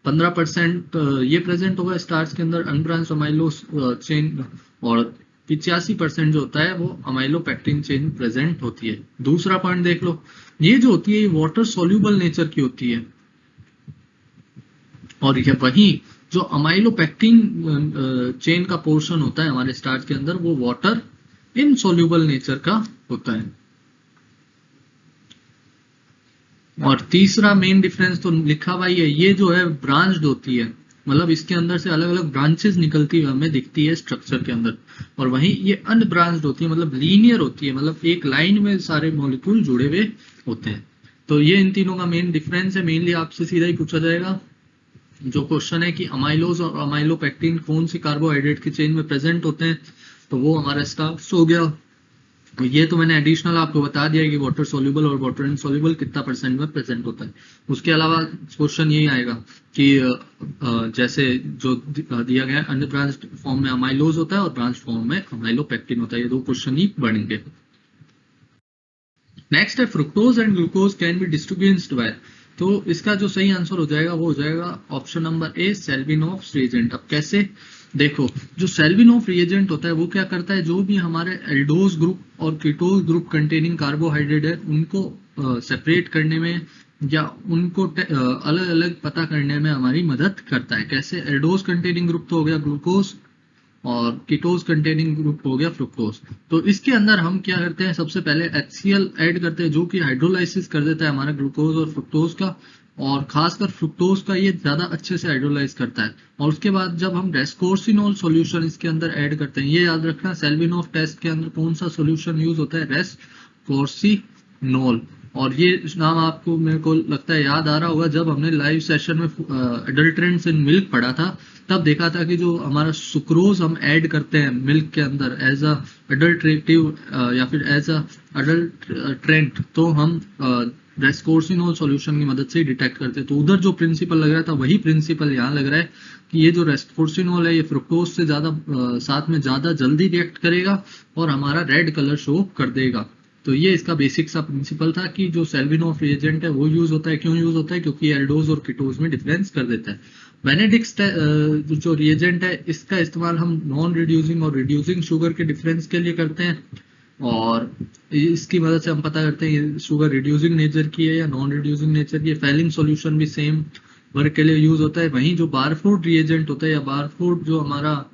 15% ये प्रेजेंट होगा स्टार्च के अंदर अनब्रांच अमाइलोज चेन, और 85% जो होता है वो अमाइलोपेक्टिन चेन प्रेजेंट होती है। दूसरा पॉइंट देख लो, ये जो होती है ये वाटर सोल्यूबल नेचर की होती है, और ये वही जो अमाइलोपेक्टिन चेन का पोर्शन होता है हमारे स्टार्च के अंदर, वो वाटर इनसोल्यूबल नेचर का होता है। और तीसरा मेन डिफरेंस तो लिखा हुआ ही है, ये जो है ब्रांच्ड होती है, मतलब इसके अंदर से अलग अलग ब्रांचेस निकलती हुई हमें दिखती है स्ट्रक्चर के अंदर, और वहीं ये अनब्रांच्ड होती है, मतलब लीनियर होती है, मतलब एक लाइन में सारे मॉलिक्यूल जुड़े हुए होते हैं। तो ये इन तीनों का मेन डिफरेंस है। मेनली आपसे सीधा ही पूछा जाएगा जो क्वेश्चन है कि अमाइलोज और अमाइलोपेक्टिन कौन सी कार्बोहाइड्रेट की चेन में प्रेजेंट होते हैं, तो वो हमारा स्टार्च हो गया। तो ये तो मैंने एडिशनल आपको बता दिया कि वाटर सोल्यूबल और वाटर इनसोल्यूबल कितना परसेंट में प्रेजेंट होता है। उसके अलावा क्वेश्चन यही आएगा कि जैसे जो दिया गया अनब्रांच्ड फॉर्म में अमाइलोज होता है और ब्रांच फॉर्म में अमाइलोपेक्टिन होता है, ये दो क्वेश्चन ही बनेंगे। नेक्स्ट है fructose and glucose can be distributed by, तो इसका जो सही आंसर हो जाएगा वो हो जाएगा ऑप्शन नंबर ए, सेल्विनोफ रिएजेंट। अब कैसे, देखो जो सेल्विनोफ रिएजेंट होता है वो क्या करता है, जो भी हमारे एल्डोज ग्रुप और कीटोज ग्रुप कंटेनिंग कार्बोहाइड्रेट है उनको सेपरेट करने में या उनको अलग अलग पता करने में हमारी मदद करता है। कैसे, एल्डोज कंटेनिंग ग्रुप तो हो गया ग्लूकोज और कीटोज कंटेनिंग ग्रुप हो गया फ्रुक्टोज। तो इसके अंदर हम क्या करते हैं, सबसे पहले HCl ऐड करते हैं जो कि हाइड्रोलाइसिस कर देता है हमारा ग्लूकोज और फ्रुक्टोज का, और खासकर फ्रुक्टोज का ये ज्यादा अच्छे से हाइड्रोलाइज करता है। और उसके बाद जब हम रेस्कोर्सिनोल सॉल्यूशन इसके अंदर ऐड करते हैं, ये याद रखना सेल्विनोफ टेस्ट के अंदर कौन सा सॉल्यूशन यूज होता है, रेस्कोर्सिनोल। और ये नाम आपको मेरे को लगता है याद आ रहा होगा, जब हमने लाइव सेशन में अडल्ट्रेंट्स इन मिल्क पढ़ा था तब देखा था कि जो हमारा सुक्रोज हम ऐड करते हैं मिल्क के अंदर एज अ अडल्ट्रेटिव या फिर एज अ अडल्ट्रेंट, तो हम रेस्कोर्सिनोल सॉल्यूशन की मदद से डिटेक्ट करते हैं। तो उधर जो प्रिंसिपल लग रहा था वही प्रिंसिपल यहाँ लग रहा है कि ये जो रेस्कोर्सिनोल है ये फ्रुक्टोज से ज्यादा साथ में ज्यादा जल्दी रिएक्ट करेगा और हमारा रेड कलर शो कर देगा। तो ये इसका बेसिक सा प्रिंसिपल था कि जो सेल्विनोफ रिएजेंट है वो यूज होता है, क्यों यूज होता है, क्योंकि एल्डोज और कीटोज में डिफरेंस कर देता है। बेनेडिक्स जो रिएजेंट है इसका इस्तेमाल हम नॉन रिड्यूसिंग और रिड्यूसिंग शुगर के डिफरेंस के लिए करते हैं, और इसकी मदद से हम पता करते हैं ये शुगर रिड्यूसिंग नेचर की है या नॉन रिड्यूसिंग नेचर की है। फेलिंग सॉल्यूशन भी सेम वर्क के लिए यूज होता है। वहीं जो बारफोर्ड रिएजेंट होता है या बारफोर्ड जो हमारा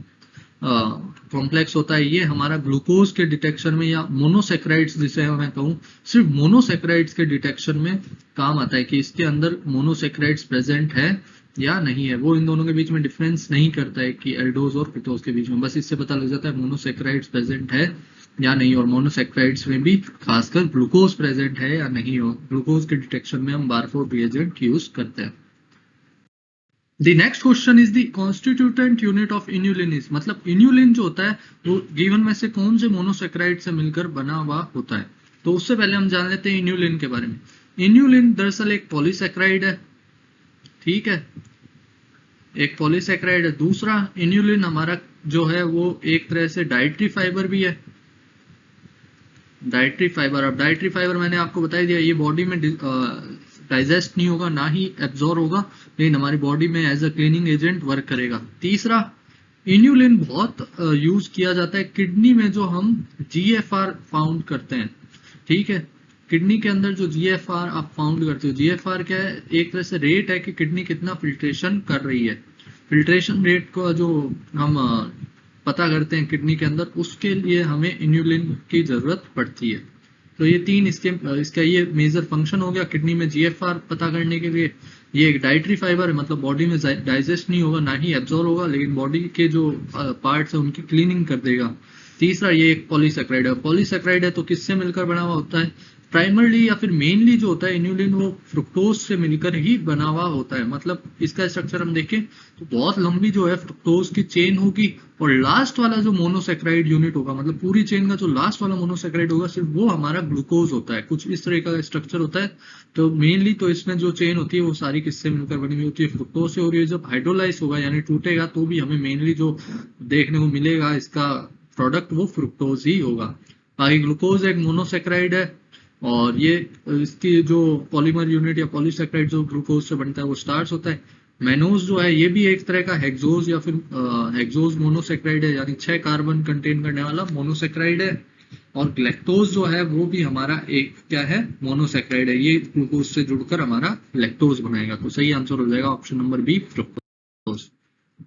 कॉम्प्लेक्स होता है, ये हमारा ग्लूकोज के डिटेक्शन में या मोनोसेक्राइड्स जिसे मैं कहूँ सिर्फ मोनोसेक्राइड्स के डिटेक्शन में काम आता है कि इसके अंदर मोनोसेक्राइड्स प्रेजेंट है या नहीं है। वो इन दोनों के बीच में डिफरेंस नहीं करता है कि एल्डोज और कीटोज के बीच में, बस इससे पता लग जाता है मोनोसेक्राइड्स प्रेजेंट है या नहीं, और मोनोसेक्राइड्स में भी खासकर ग्लूकोज प्रेजेंट है या नहीं हो। ग्लूकोज के डिटेक्शन में हम बारफोर्ड रिएजेंट यूज करते हैं। The next question is the constituent unit of inulin is, मतलब इन्यूलिन जो होता है वो गिवन में से कौन से मोनोसेक्राइड से मिलकर बना हुआ होता है। तो उससे पहले हम जान लेते हैं इन्यूलिन के बारे में। इन्यूलिन दरअसल एक पॉलीसेक्राइड है, ठीक है, एक पॉलीसेक्राइड है। दूसरा, इन्यूलिन हमारा जो है वो एक तरह से डाइटरी फाइबर भी है, डाइटरी फाइबर। अब डाइटरी फाइबर मैंने आपको बता दिया ये बॉडी में डाइजेस्ट नहीं होगा ना ही एब्जॉर्ब होगा, लेकिन हमारी बॉडी में as a cleaning agent work करेगा। तीसरा, इन्यूलिन बहुत यूज किया जाता है किडनी में, जो हम GFR फाउंड करते हैं, ठीक है। किडनी के अंदर जो GFR आप फाउंड करते हो, GFR क्या है, एक तरह से रेट है कि किडनी कितना फिल्ट्रेशन कर रही है। फिल्ट्रेशन रेट को जो हम पता करते हैं किडनी के अंदर, उसके लिए हमें इन्यूलिन की जरूरत पड़ती है। तो ये तीन इसका ये मेजर फंक्शन हो गया किडनी में GFR पता करने के लिए। ये एक डाइटरी फाइबर है, मतलब बॉडी में डाइजेस्ट नहीं होगा ना ही एब्जॉर्ब होगा, लेकिन बॉडी के जो पार्ट्स है उनकी क्लीनिंग कर देगा। तीसरा, ये एक पॉलीसेक्राइड है। पॉलीसेक्राइड है तो किससे मिलकर बना हुआ होता है, प्राइमरली या फिर मेनली जो होता है इन्यूलिन वो फ्रुक्टोज से मिलकर ही बना हुआ होता है। मतलब इसका स्ट्रक्चर हम देखें तो बहुत लंबी जो है फ्रुक्टोज की चेन होगी, और लास्ट वाला जो मोनोसेक्राइड यूनिट होगा, मतलब पूरी चेन का जो लास्ट वाला मोनोसेक्राइड होगा सिर्फ वो हमारा ग्लूकोज होता है। कुछ इस तरह का स्ट्रक्चर होता है। तो मेनली तो इसमें जो चेन होती है वो सारी किससे मिलकर बनी हुई होती है, फ्रुक्टोज से हो रही है। जब हाइड्रोलाइज होगा यानी टूटेगा तो भी हमें मेनली जो देखने को मिलेगा इसका प्रोडक्ट वो फ्रुक्टोज ही होगा। बाकी ग्लूकोज एक मोनोसेक्राइड है, और ये इसकी जो पॉलीमर यूनिट या पॉलीसेक्राइड जो ग्लूकोज से बनता है वो स्टार्च होता है। मैनोज जो है ये भी एक तरह का हेक्सोज या फिर हेक्सोज मोनोसेक्राइड है, यानी 6 कार्बन कंटेन करने वाला मोनोसेक्राइड है। और ग्लैक्टोज जो है वो भी हमारा एक क्या है, मोनोसेक्राइड है। ये ग्लूकोज से जुड़कर हमारा लैक्टोज बनाएगा। तो सही आंसर हो जाएगा ऑप्शन नंबर बी, फ्रुक्टोज।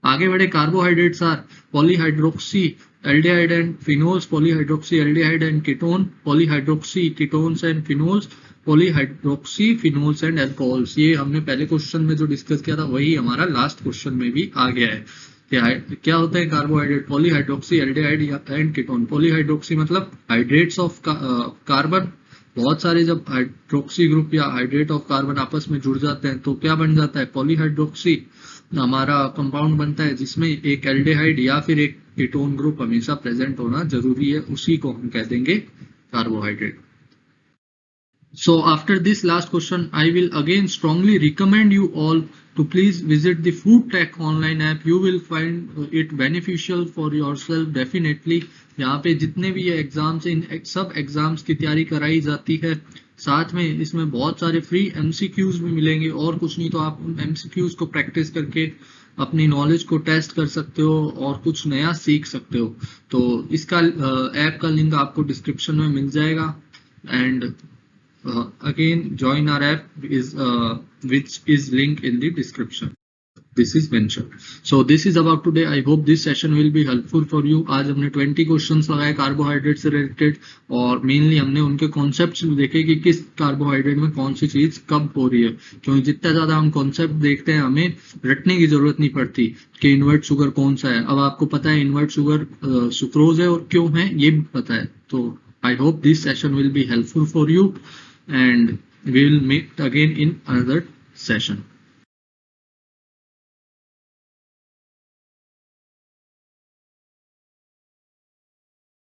आगे बढ़े, carbohydrates are polyhydroxy aldehyde and phenols, polyhydroxy aldehyde and ketone, polyhydroxy ketones and phenols, polyhydroxy phenols and alcohols. ये हमने पहले क्वेश्चन में जो डिस्कस किया था वही हमारा लास्ट क्वेश्चन में भी आ गया है। क्या होता है carbohydrate, polyhydroxy aldehyde and ketone. Polyhydroxy मतलब हाइड्रेट्स ऑफ कार्बन, बहुत सारे जब हाइड्रोक्सी ग्रुप या हाइड्रेट ऑफ कार्बन आपस में जुड़ जाते हैं तो क्या बन जाता है, पॉलीहाइड्रोक्सी हमारा कंपाउंड बनता है जिसमें एक एल्डिहाइड या फिर एक कीटोन ग्रुप हमेशा प्रेजेंट होना जरूरी है, उसी को हम कह देंगे carbohydrate. So after this last question, I will again strongly recommend you all to please visit the Food Tech online app. You will find it beneficial for yourself definitely. यहाँ पे जितने भी ये एग्जाम्स इन सब एग्जाम्स की तैयारी कराई जाती है, साथ में इसमें बहुत सारे फ्री एमसीक्यूज भी मिलेंगे, और कुछ नहीं तो आप उन एमसीक्यूज को प्रैक्टिस करके अपनी नॉलेज को टेस्ट कर सकते हो और कुछ नया सीख सकते हो। तो इसका ऐप का लिंक आपको डिस्क्रिप्शन में मिल जाएगा। And again join our app is which is link in the description. This is mentioned. So this is about today. I hope this session will be helpful for you. आज हमने 20 questions लगाए carbohydrate से related, और mainly हमने उनके concepts देखे कि किस कार्बोहाइड्रेट में कौन सी चीज कब हो रही है, क्योंकि जितना ज्यादा हम कॉन्सेप्ट देखते हैं हमें रटने की जरूरत नहीं पड़ती कि इन्वर्ट शुगर कौन सा है। अब आपको पता है इन्वर्ट शुगर सुक्रोज है और क्यों है ये भी पता है। तो I hope this session will be helpful for you, and we will meet again in another session.